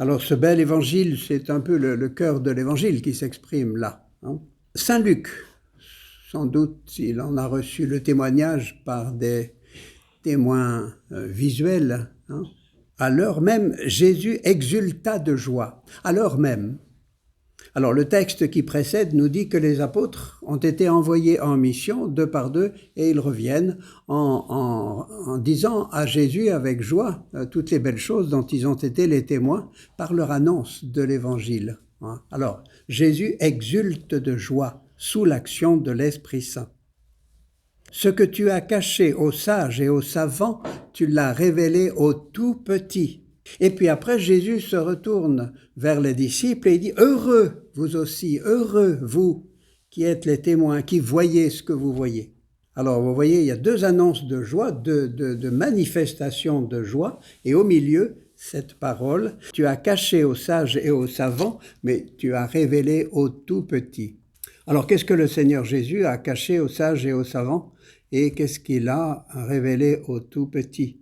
Alors ce bel évangile, c'est un peu le cœur de l'évangile qui s'exprime là. Hein. Saint Luc, sans doute, il en a reçu le témoignage par des témoins visuels. Hein. À l'heure même, Jésus exulta de joie. À l'heure même. Alors le texte qui précède nous dit que les apôtres ont été envoyés en mission deux par deux et ils reviennent en disant à Jésus avec joie toutes les belles choses dont ils ont été les témoins par leur annonce de l'évangile. Alors Jésus exulte de joie sous l'action de l'Esprit Saint. Ce que tu as caché aux sages et aux savants, tu l'as révélé aux tout petits. Et puis après, Jésus se retourne vers les disciples et il dit « Heureux, vous aussi, heureux, vous, qui êtes les témoins, qui voyez ce que vous voyez. » Alors, vous voyez, il y a deux annonces de joie, de manifestations de joie, et au milieu, cette parole « Tu as caché aux sages et aux savants, mais tu as révélé aux tout petits. » Alors, qu'est-ce que le Seigneur Jésus a caché aux sages et aux savants et qu'est-ce qu'il a révélé aux tout petits?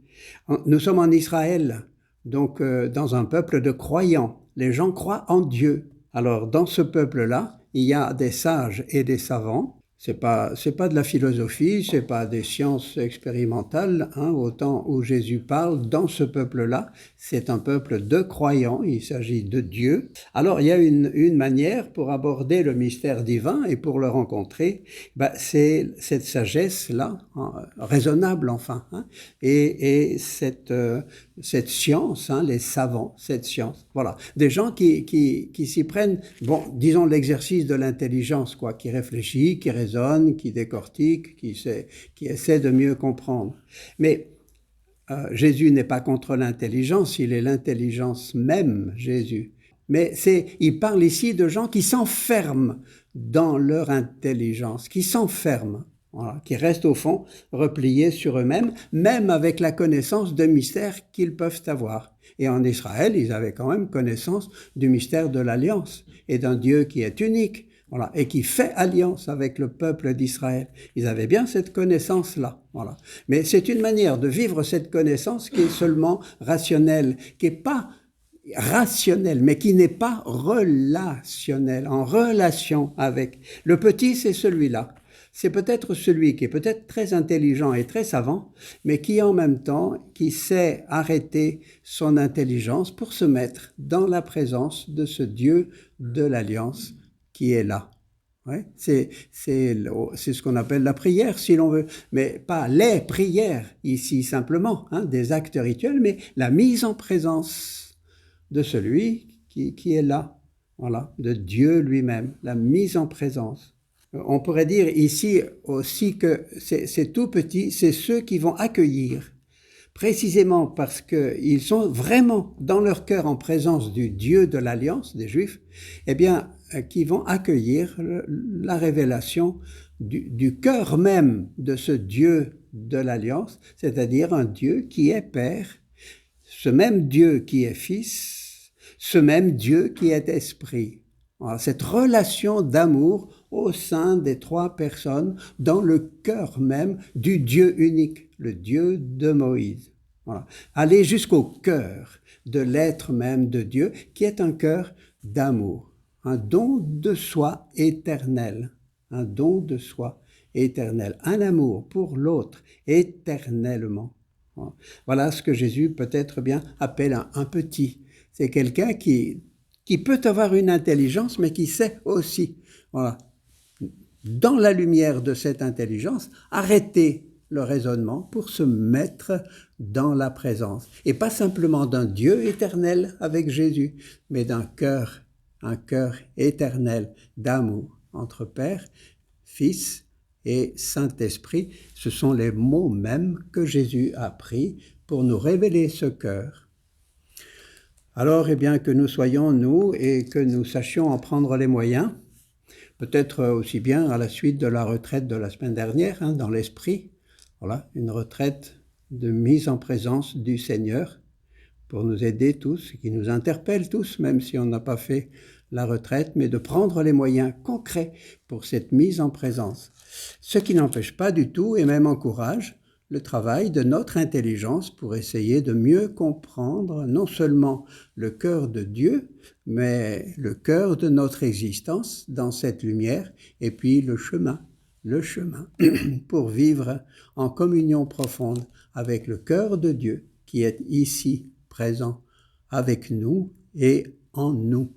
Nous sommes en Israël, donc dans un peuple de croyants. Les gens croient en Dieu. Alors, dans ce peuple-là, il y a des sages et des savants. C'est pas de la philosophie, c'est pas des sciences expérimentales, hein, au temps où Jésus parle. Dans ce peuple-là, c'est un peuple de croyants, il s'agit de Dieu. Alors, il y a une manière pour aborder le mystère divin et pour le rencontrer, c'est cette sagesse-là, hein, raisonnable enfin, hein, et cette science, hein, les savants, cette science. Voilà, des gens qui s'y prennent, bon, disons l'exercice de l'intelligence, quoi, qui réfléchit, qui raisonne, qui décortique, qui essaie de mieux comprendre. Mais Jésus n'est pas contre l'intelligence, il est l'intelligence même, Jésus. Mais il parle ici de gens qui s'enferment dans leur intelligence, qui s'enferment. Voilà, qui restent au fond repliés sur eux-mêmes, même avec la connaissance de mystères qu'ils peuvent avoir. Et en Israël, ils avaient quand même connaissance du mystère de l'alliance et d'un Dieu qui est unique, voilà, et qui fait alliance avec le peuple d'Israël. Ils avaient bien cette connaissance-là. Voilà. Mais c'est une manière de vivre cette connaissance qui est seulement rationnelle, qui n'est pas rationnelle, mais qui n'est pas relationnelle, en relation avec. Le petit, c'est celui-là. C'est peut-être celui qui est peut-être très intelligent et très savant, mais qui en même temps, qui sait arrêter son intelligence pour se mettre dans la présence de ce Dieu de l'Alliance qui est là. Ouais, c'est ce qu'on appelle la prière, si l'on veut, mais pas les prières ici simplement, hein, des actes rituels, mais la mise en présence de celui qui est là, voilà, de Dieu lui-même, la mise en présence. On pourrait dire ici aussi que c'est tout petit, c'est ceux qui vont accueillir, précisément parce qu'ils sont vraiment dans leur cœur en présence du Dieu de l'Alliance, des Juifs, eh bien, qui vont accueillir la révélation du cœur même de ce Dieu de l'Alliance, c'est-à-dire un Dieu qui est Père, ce même Dieu qui est Fils, ce même Dieu qui est Esprit. Alors, cette relation d'amour au sein des trois personnes, dans le cœur même du Dieu unique, le Dieu de Moïse. Voilà. Aller jusqu'au cœur de l'être même de Dieu, qui est un cœur d'amour, un don de soi éternel, un don de soi éternel, un amour pour l'autre éternellement. Voilà ce que Jésus peut-être bien appelle un petit. C'est quelqu'un qui peut avoir une intelligence, mais qui sait aussi, voilà, dans la lumière de cette intelligence, arrêter le raisonnement pour se mettre dans la présence. Et pas simplement d'un Dieu éternel avec Jésus, mais d'un cœur, un cœur éternel d'amour entre Père, Fils et Saint-Esprit. Ce sont les mots mêmes que Jésus a pris pour nous révéler ce cœur. Alors, eh bien, que nous soyons, nous, et que nous sachions en prendre les moyens, peut-être aussi bien à la suite de la retraite de la semaine dernière, hein, dans l'esprit, voilà, une retraite de mise en présence du Seigneur pour nous aider tous, qui nous interpelle tous, même si on n'a pas fait la retraite, mais de prendre les moyens concrets pour cette mise en présence. Ce qui n'empêche pas du tout, et même encourage, le travail de notre intelligence pour essayer de mieux comprendre non seulement le cœur de Dieu, mais le cœur de notre existence dans cette lumière, et puis le chemin pour vivre en communion profonde avec le cœur de Dieu qui est ici présent avec nous et en nous.